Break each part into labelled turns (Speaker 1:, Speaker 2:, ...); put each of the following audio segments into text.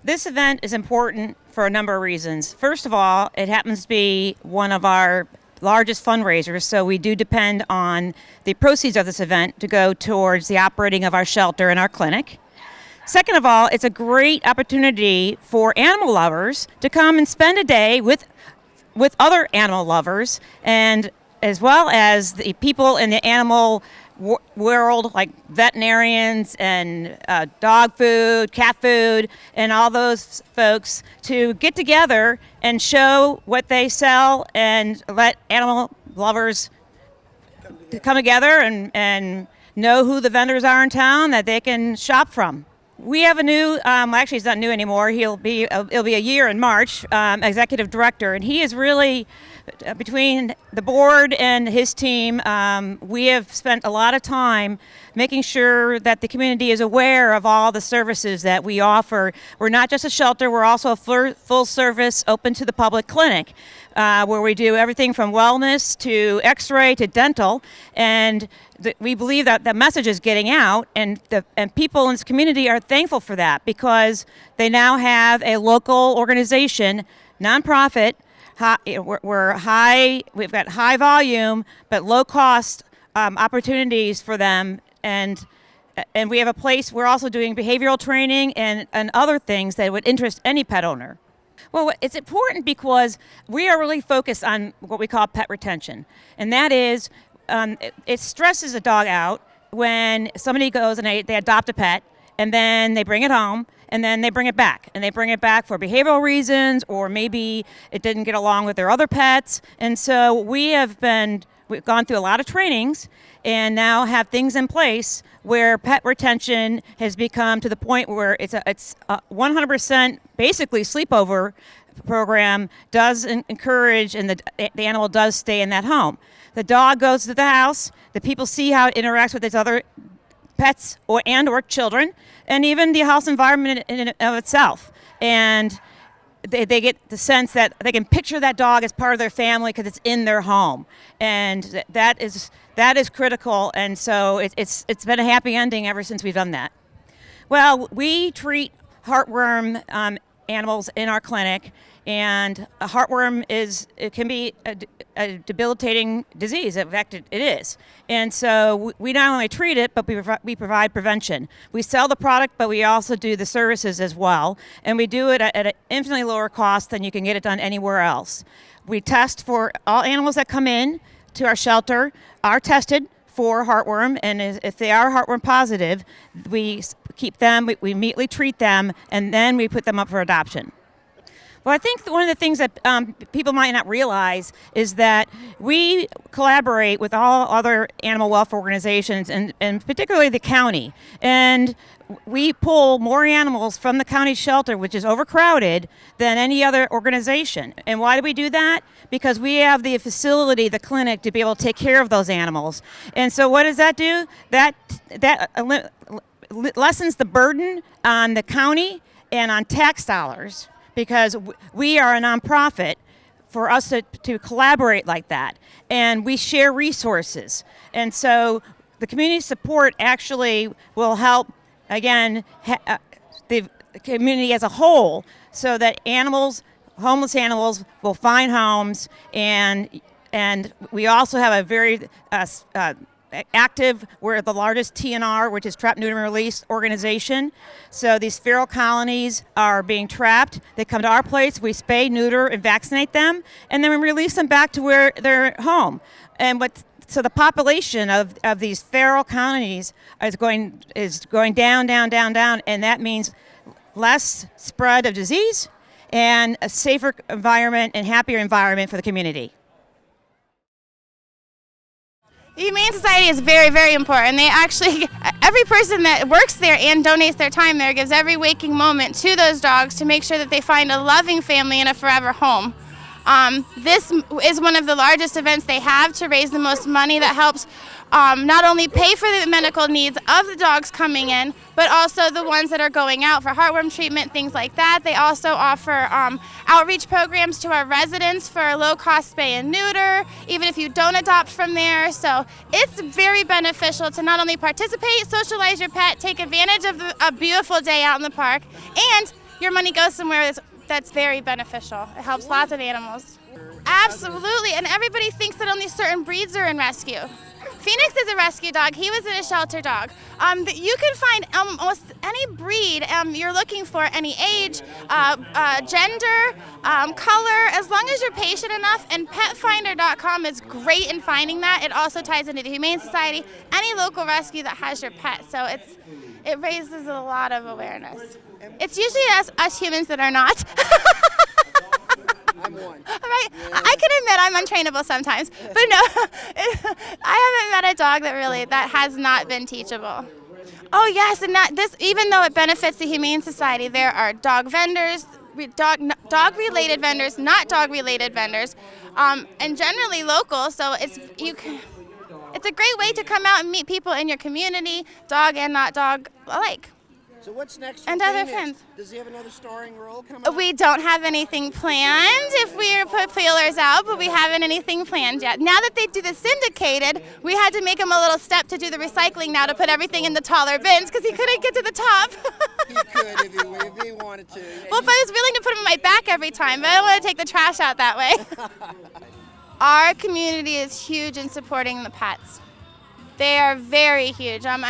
Speaker 1: This event is important for a number of reasons. First of all, it happens to be one of our largest fundraisers, so we do depend on the proceeds of this event to go towards the operating of our shelter and our clinic. Second of all, it's a great opportunity for animal lovers to come and spend a day with other animal lovers, and as well as the people in the animal world, like veterinarians and dog food, cat food, and all those folks, to get together and show what they sell and let animal lovers come together and know who the vendors are in town that they can shop from. We have a new, actually he's not new anymore, it'll be a year in March, executive director, and he is really, between the board and his team, we have spent a lot of time making sure that the community is aware of all the services that we offer. We're not just a shelter, we're also a full service, open to the public clinic, where we do everything from wellness to x-ray to dental, and we believe that the message is getting out, and people in this community are thankful for that, because they now have a local organization, nonprofit. We've got high volume but low cost opportunities for them, and we have a place. We're also doing behavioral training and other things that would interest any pet owner. Well, it's important because we are really focused on what we call pet retention, and that is it stresses a dog out when somebody goes and they adopt a pet, and then they bring it home, and then they bring it back. And they bring it back for behavioral reasons, or maybe it didn't get along with their other pets. And so we've gone through a lot of trainings and now have things in place where pet retention has become to the point where it's a 100% basically sleepover program does encourage, and the animal does stay in that home. The dog goes to the house, the people see how it interacts with its other pets or children, and even the house environment in and of itself. And they get the sense that they can picture that dog as part of their family because it's in their home. And that is critical, and so it's been a happy ending ever since we've done that. Well, we treat heartworm animals in our clinic, and a heartworm can be a debilitating disease. In fact, it is. And so we not only treat it, but we provide prevention. We sell the product, but we also do the services as well, and we do it at an infinitely lower cost than you can get it done anywhere else. We test for all animals that come in to our shelter are tested for heartworm, and if they are heartworm positive, we keep them, we immediately treat them, and then we put them up for adoption. Well, I think one of the things that people might not realize is that we collaborate with all other animal welfare organizations, and particularly the county. And we pull more animals from the county shelter, which is overcrowded, than any other organization. And why do we do that? Because we have the facility, the clinic, to be able to take care of those animals. And so what does that do? That lessens the burden on the county and on tax dollars, because we are a nonprofit. For us to collaborate like that, and we share resources. And so the community support actually will help, again, the community as a whole, so that homeless animals will find homes, and we also have a very active, we're the largest TNR, which is Trap, Neuter, and Release organization. So these feral colonies are being trapped. They come to our place, we spay, neuter, and vaccinate them, and then we release them back to where they're home. So the population of these feral colonies is going down, and that means less spread of disease and a safer environment and happier environment for the community.
Speaker 2: The Humane Society is very, very important. They actually, every person that works there and donates their time there gives every waking moment to those dogs to make sure that they find a loving family and a forever home. This is one of the largest events they have to raise the most money that helps not only pay for the medical needs of the dogs coming in, but also the ones that are going out for heartworm treatment, things like that. They also offer outreach programs to our residents for a low-cost spay and neuter, even if you don't adopt from there. So it's very beneficial to not only participate, socialize your pet, take advantage of a beautiful day out in the park, and your money goes somewhere that's very beneficial. It helps lots of animals. Absolutely, and everybody thinks that only certain breeds are in rescue. Phoenix is a rescue dog. He was in a shelter dog. You can find almost any breed you're looking for, any age, gender, color, as long as you're patient enough. And petfinder.com is great in finding that. It also ties into the Humane Society, any local rescue that has your pet. So it raises a lot of awareness. It's usually us humans that are not.
Speaker 3: I'm one.
Speaker 2: Right? I can admit I'm untrainable sometimes, but no, I haven't met a dog that has not been teachable. Oh yes, and even though it benefits the Humane Society, there are dog vendors, dog-related vendors, not dog-related vendors, and generally local. So it's a great way to come out and meet people in your community, dog and not dog alike.
Speaker 3: So what's next for
Speaker 2: And other
Speaker 3: Phoenix?
Speaker 2: friends.
Speaker 3: Does he have another starring role coming up?
Speaker 2: We don't have anything planned if we put feelers out, but we haven't anything planned yet. Now that they do the syndicated, we had to make him a little step to do the recycling now to put everything in the taller bins because he couldn't get to the top.
Speaker 3: He could if he wanted to.
Speaker 2: Well, if I was willing to put him on my back every time, but I don't want to take the trash out that way. Our community is huge in supporting the pets. They are very huge. And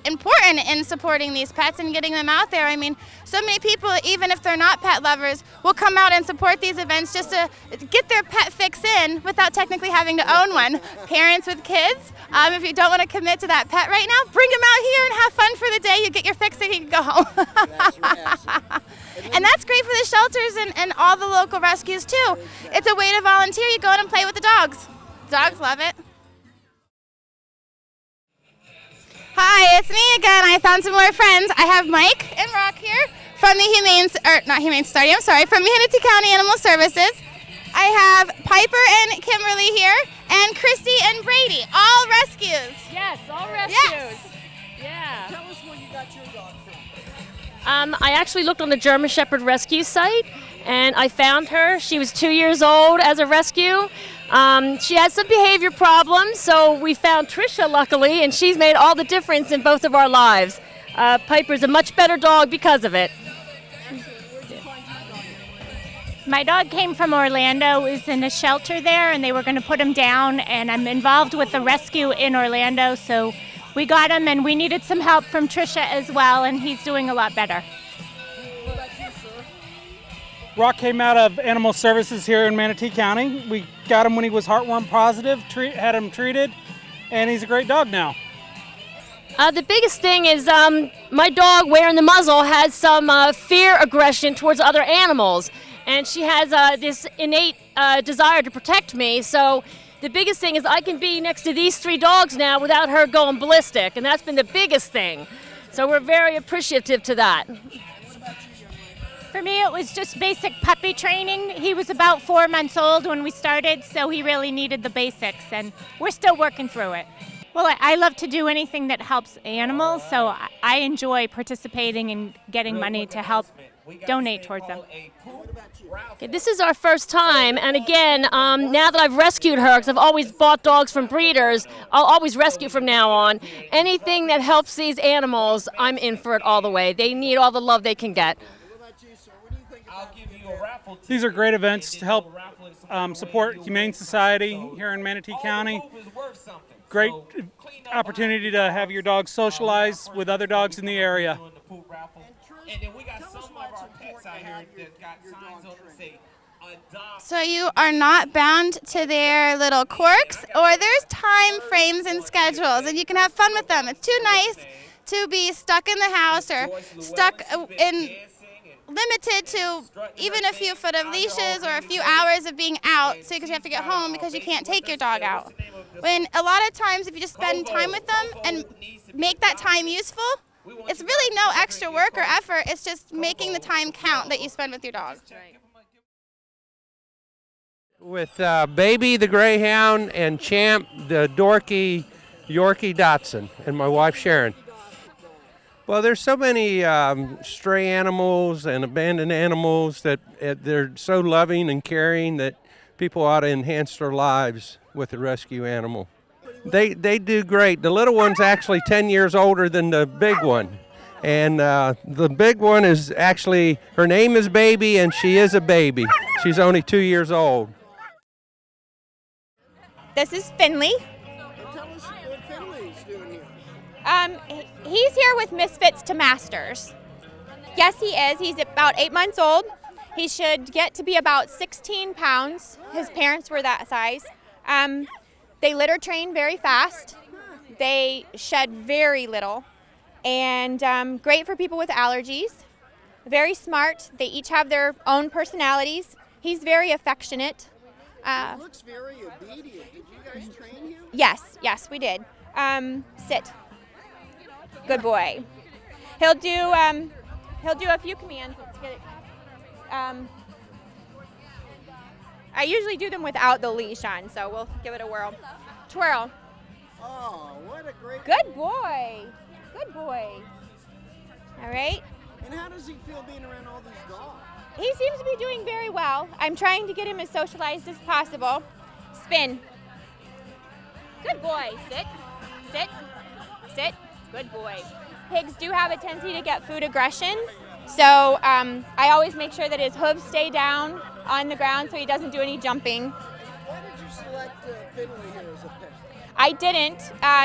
Speaker 2: important in supporting these pets and getting them out there. I mean, so many people, even if they're not pet lovers, will come out and support these events just to get their pet fix in without technically having to own one. Parents with kids, if you don't want to commit to that pet right now, bring them out here and have fun for the day. You get your fix and you can go home.
Speaker 3: That's right.
Speaker 2: And that's great for the shelters and all the local rescues too. It's a way to volunteer. You go in and play with the dogs. Dogs love it. Hi, it's me again. I found some more friends. I have Mike and Rock here from the from Manatee County Animal Services. I have Piper and Kimberly here, and Christy and Brady, all rescues.
Speaker 4: Yes, all rescues.
Speaker 2: Yes.
Speaker 4: Yeah.
Speaker 3: Tell us where you got your dog from.
Speaker 4: I actually looked on the German Shepherd rescue site, and I found her. She was 2 years old as a rescue. She had some behavior problems, so we found Trisha, luckily, and she's made all the difference in both of our lives. Piper's a much better dog because of it.
Speaker 5: My dog came from Orlando, was in a shelter there, and they were going to put him down, and I'm involved with the rescue in Orlando, so we got him, and we needed some help from Trisha as well, and he's doing a lot better.
Speaker 6: Rock came out of Animal Services here in Manatee County. We got him when he was heartworm positive, had him treated, and he's a great dog now.
Speaker 4: The biggest thing is my dog wearing the muzzle has some fear aggression towards other animals, and she has this innate desire to protect me. So the biggest thing is I can be next to these 3 dogs now without her going ballistic, and that's been the biggest thing. So we're very appreciative to that.
Speaker 5: For me, it was just basic puppy training. He was about 4 months old when we started, so he really needed the basics, and we're still working through it. Well, I love to do anything that helps animals, so I enjoy participating and getting money to help donate towards them.
Speaker 4: Okay, this is our first time, and again, now that I've rescued her, because I've always bought dogs from breeders, I'll always rescue from now on. Anything that helps these animals, I'm in for it all the way. They need all the love they can get.
Speaker 6: These are great events to help support Humane Society here in Manatee County. Great opportunity to have your dog socialize with other dogs in the area.
Speaker 7: And then we got some of our pets out here that got signs on that say adopt.
Speaker 2: So you are not bound to their little quirks, or there's time frames and schedules, and you can have fun with them. It's too nice to be stuck in the house or stuck in limited to even a few foot of leashes or a few hours of being out, so because you have to get home because you can't take your dog out. When a lot of times if you just spend time with them and make that time useful, it's really no extra work or effort. It's just making the time count that you spend with your dog.
Speaker 8: With Baby the Greyhound and Champ the dorky Yorkie Dotson and my wife Sharon. Well, there's so many stray animals and abandoned animals that they're so loving and caring that people ought to enhance their lives with a rescue animal. They do great. The little one's actually 10 years older than the big one. And the big one is actually, her name is Baby, and she is a baby. She's only 2 years old.
Speaker 9: This is Finley.
Speaker 3: And tell us what Finley's doing here.
Speaker 9: He's here with Misfits to Masters. Yes, he is. He's about 8 months old. He should get to be about 16 pounds. His parents were that size. They litter train very fast. They shed very little. And great for people with allergies. Very smart. They each have their own personalities. He's very affectionate.
Speaker 3: He looks very obedient. Did you guys train him?
Speaker 9: Yes, we did. Sit. Good boy. He'll do a few commands. Let's get it. I usually do them without the leash on, so we'll give it a whirl. Twirl.
Speaker 3: Oh, what a great...
Speaker 9: Good boy. Good boy. All right.
Speaker 3: And how does he feel being around all these dogs?
Speaker 9: He seems to be doing very well. I'm trying to get him as socialized as possible. Spin. Good boy. Sit. Sit. Sit. Good boy. Pigs do have a tendency to get food aggression, so I always make sure that his hooves stay down on the ground so he doesn't do any jumping.
Speaker 3: Why did you select Finley here as a pet?
Speaker 9: I didn't.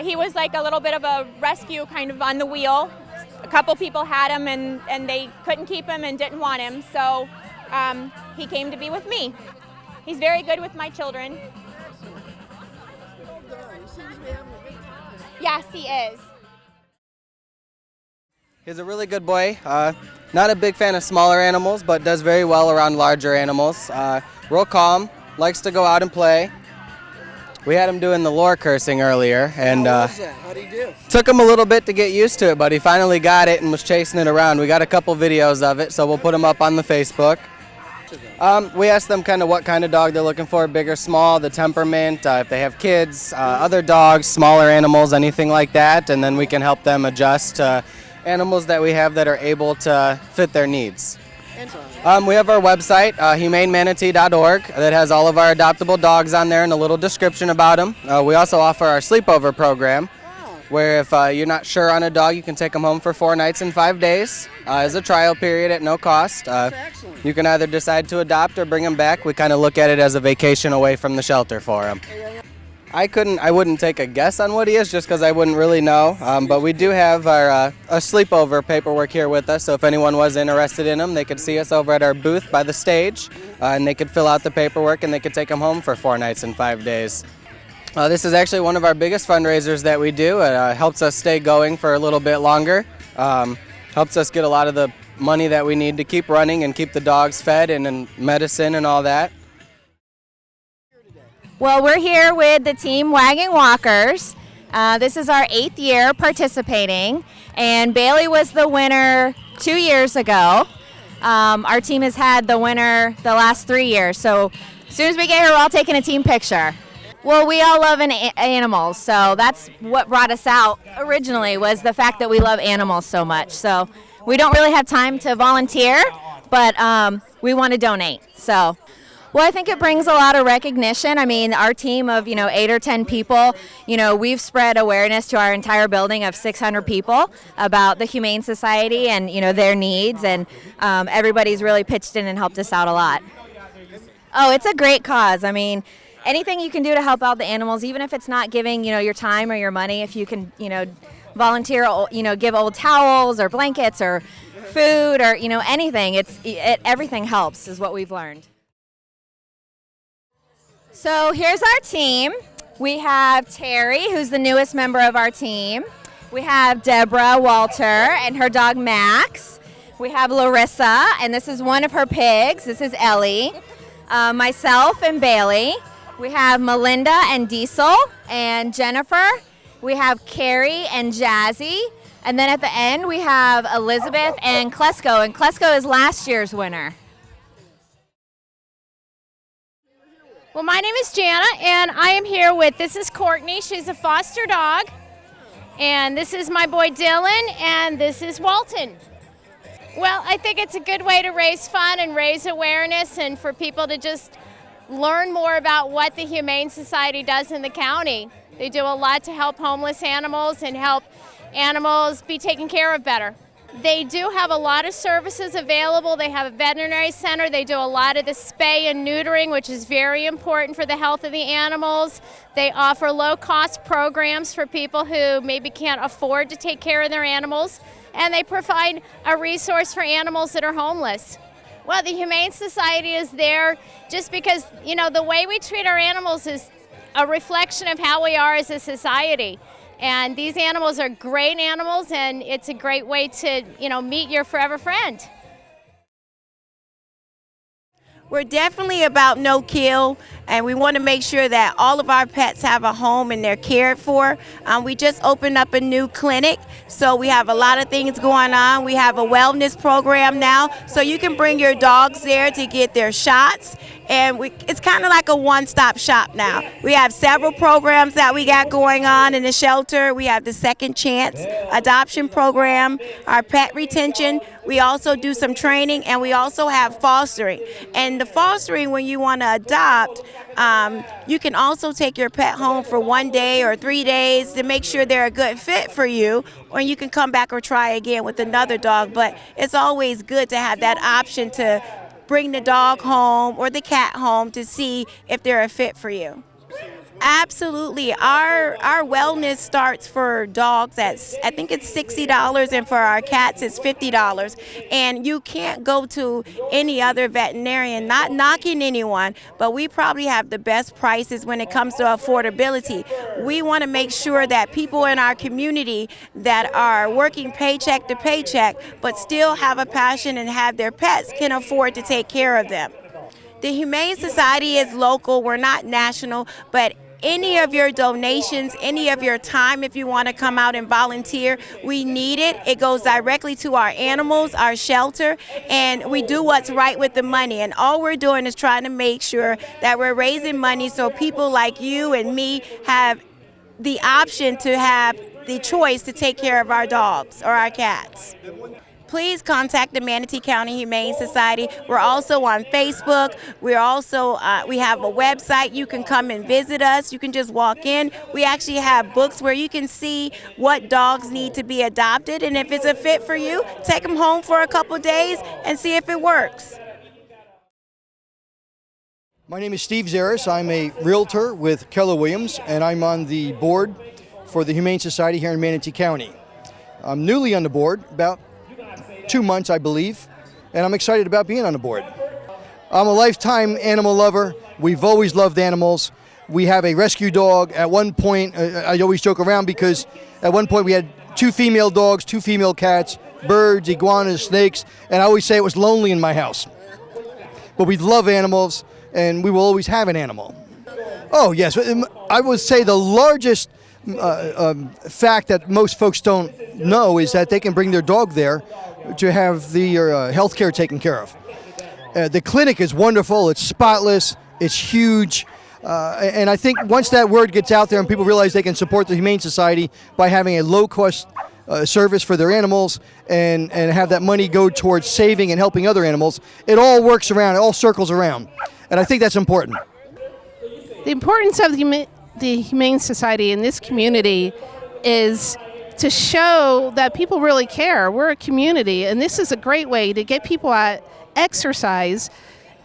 Speaker 9: He was like a little bit of a rescue kind of on the wheel. A couple people had him and they couldn't keep him and didn't want him, so he came to be with me. He's very good with my children.
Speaker 3: Well done. He seems to be having a good time.
Speaker 9: Yes, he is.
Speaker 10: He's a really good boy. Not a big fan of smaller animals, but does very well around larger animals. Real calm, likes to go out and play. We had him doing the lure cursing earlier, and
Speaker 3: How was that? How'd he do?
Speaker 10: took him a little bit to get used to it, but he finally got it and was chasing it around. We got a couple videos of it, so we'll put them up on the Facebook. We asked them kind of what kind of dog they're looking for, big or small, the temperament, if they have kids, other dogs, smaller animals, anything like that, and then we can help them adjust to animals that we have that are able to fit their needs. We have our website, humanemanatee.org, that has all of our adoptable dogs on there and a little description about them. We also offer our sleepover program, where if you're not sure on a dog, you can take them home for 4 nights and 5 days as a trial period at no cost.
Speaker 3: Excellent.
Speaker 10: You can either decide to adopt or bring them back. We kind of look at it as a vacation away from the shelter for them. I wouldn't take a guess on what he is just because I wouldn't really know, but we do have our a sleepover paperwork here with us, so if anyone was interested in them, they could see us over at our booth by the stage, and they could fill out the paperwork and they could take them home for 4 nights and 5 days. This is actually one of our biggest fundraisers that we do. It helps us stay going for a little bit longer, helps us get a lot of the money that we need to keep running and keep the dogs fed and medicine and all that.
Speaker 9: Well, we're here with the team Wagging Walkers. This is our 8th year participating, and Bailey was the winner 2 years ago. Our team has had the winner the last 3 years, so as soon as we get here, we're all taking a team picture. Well, we all love animals, so that's what brought us out originally, was the fact that we love animals so much. So we don't really have time to volunteer, but we want to donate. So. Well, I think it brings a lot of recognition. I mean, our team of, 8 or 10 people, we've spread awareness to our entire building of 600 people about the Humane Society and, their needs, and everybody's really pitched in and helped us out a lot. Oh, it's a great cause. I mean, anything you can do to help out the animals, even if it's not giving, your time or your money, if you can, volunteer, give old towels or blankets or food or, anything, everything helps is what we've learned. So here's our team. We have Terry, who's the newest member of our team. We have Deborah Walter and her dog Max. We have Larissa, and this is one of her pigs. This is Ellie. Myself and Bailey. We have Melinda and Diesel and Jennifer. We have Carrie and Jazzy. And then at the end, we have Elizabeth and Klesko. And Klesko is last year's winner.
Speaker 5: Well, my name is Jana, and I am here with, this is Courtney. She's a foster dog. And this is my boy Dylan, and this is Walton. Well, I think it's a good way to raise fun and raise awareness and for people to just learn more about what the Humane Society does in the county. They do a lot to help homeless animals and help animals be taken care of better. They do have a lot of services available. They have a veterinary center. They do a lot of the spay and neutering, which is very important for the health of the animals. They offer low-cost programs for people who maybe can't afford to take care of their animals. And they provide a resource for animals that are homeless. Well, the Humane Society is there just because, you know, the way we treat our animals is a reflection of how we are as a society. And these animals are great animals, and it's a great way to, you know, meet your forever friend.
Speaker 11: We're definitely about no kill, and we want to make sure that all of our pets have a home and they're cared for. We just opened up a new clinic, so we have a lot of things going on. We have a wellness program now, so you can bring your dogs there to get their shots. And it's kind of like a one-stop shop now. We have several programs that we got going on in the shelter. We have the Second Chance adoption program, our pet retention. We also do some training, and we also have fostering. And the fostering, when you want to adopt, you can also take your pet home for 1 day or 3 days to make sure they're a good fit for you, or you can come back or try again with another dog. But it's always good to have that option to bring the dog home or the cat home to see if they're a fit for you. Absolutely. Our wellness starts for dogs at, I think it's $60, and for our cats it's $50. And you can't go to any other veterinarian, not knocking anyone, but we probably have the best prices when it comes to affordability. We want to make sure that people in our community that are working paycheck to paycheck but still have a passion and have their pets can afford to take care of them. The Humane Society is local, we're not national, but any of your donations, any of your time, if you want to come out and volunteer, we need it. It goes directly to our animals, our shelter, and we do what's right with the money. And all we're doing is trying to make sure that we're raising money so people like you and me have the option to have the choice to take care of our dogs or our cats. Please contact the Manatee County Humane Society. We're also on Facebook. We're also, we have a website. You can come and visit us. You can just walk in. We actually have books where you can see what dogs need to be adopted, and if it's a fit for you, take them home for a couple days and see if it works.
Speaker 12: My name is Steve Zaris. I'm a realtor with Keller Williams, and I'm on the board for the Humane Society here in Manatee County. I'm newly on the board, about 2 months, I believe, and I'm excited about being on the board. I'm a lifetime animal lover. We've always loved animals. We have a rescue dog. At one point, I always joke around because at one point we had 2 female dogs, 2 female cats, birds, iguanas, snakes, and I always say it was lonely in my house. But we love animals, and we will always have an animal. Oh, yes. I would say the largest fact that most folks don't know is that they can bring their dog there to have the health care taken care of. The clinic is wonderful. It's spotless. It's huge. And I think once that word gets out there and people realize they can support the Humane Society by having a low-cost service for their animals and have that money go towards saving and helping other animals, it all works around. It all circles around. And I think that's important.
Speaker 13: The importance of the Humane Society in this community is to show that people really care. We're a community, and this is a great way to get people out, exercise,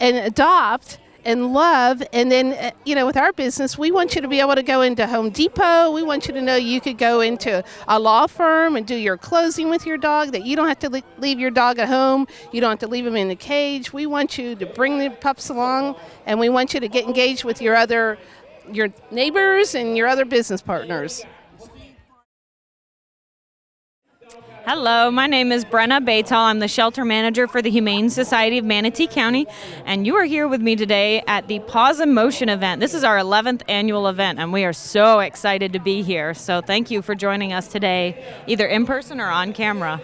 Speaker 13: and adopt and love. And then, with our business, we want you to be able to go into Home Depot. We want you to know you could go into a law firm and do your closing with your dog, that you don't have to leave your dog at home. You don't have to leave him in the cage. We want you to bring the pups along, and we want you to get engaged with your neighbors and your other business partners.
Speaker 14: Hello, my name is Brenna Baytall. I'm the shelter manager for the Humane Society of Manatee County, and you are here with me today at the Paws in Motion event. This is our 11th annual event, and we are so excited to be here. So thank you for joining us today, either in person or on camera.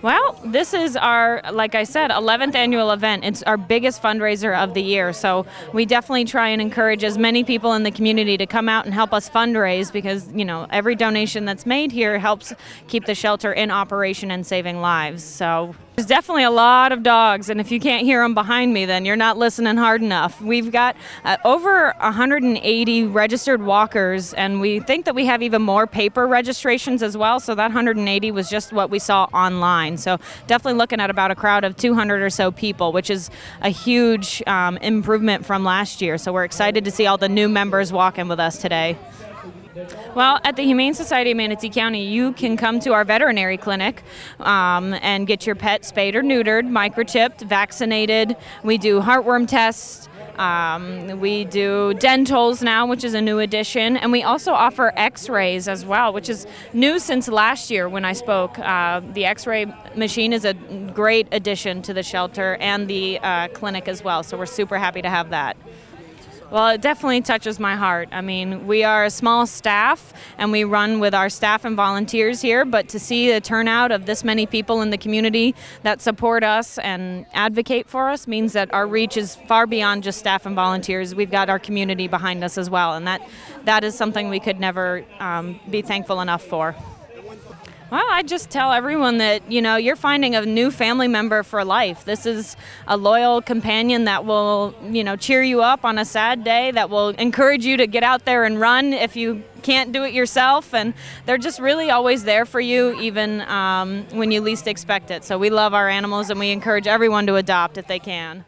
Speaker 14: Well, this is our, like I said, 11th annual event. It's our biggest fundraiser of the year, so we definitely try and encourage as many people in the community to come out and help us fundraise because, every donation that's made here helps keep the shelter in operation and saving lives. So there's definitely a lot of dogs, and if you can't hear them behind me, then you're not listening hard enough. We've got over 180 registered walkers, and we think that we have even more paper registrations as well, so that 180 was just what we saw online. line. So definitely looking at about a crowd of 200 or so people, which is a huge improvement from last year. So we're excited to see all the new members walking with us today. Well, at the Humane Society of Manatee County, you can come to our veterinary clinic and get your pet spayed or neutered, microchipped, vaccinated. We do heartworm tests. We do dentals now, which is a new addition, and we also offer x-rays as well, which is new since last year when I spoke. The x-ray machine is a great addition to the shelter and the clinic as well, so we're super happy to have that. Well, it definitely touches my heart. I mean, we are a small staff, and we run with our staff and volunteers here, but to see the turnout of this many people in the community that support us and advocate for us means that our reach is far beyond just staff and volunteers. We've got our community behind us as well, and that is something we could never be thankful enough for. Well, I just tell everyone that, you're finding a new family member for life. This is a loyal companion that will, cheer you up on a sad day, that will encourage you to get out there and run if you can't do it yourself. And they're just really always there for you, even when you least expect it. So we love our animals, and we encourage everyone to adopt if they can.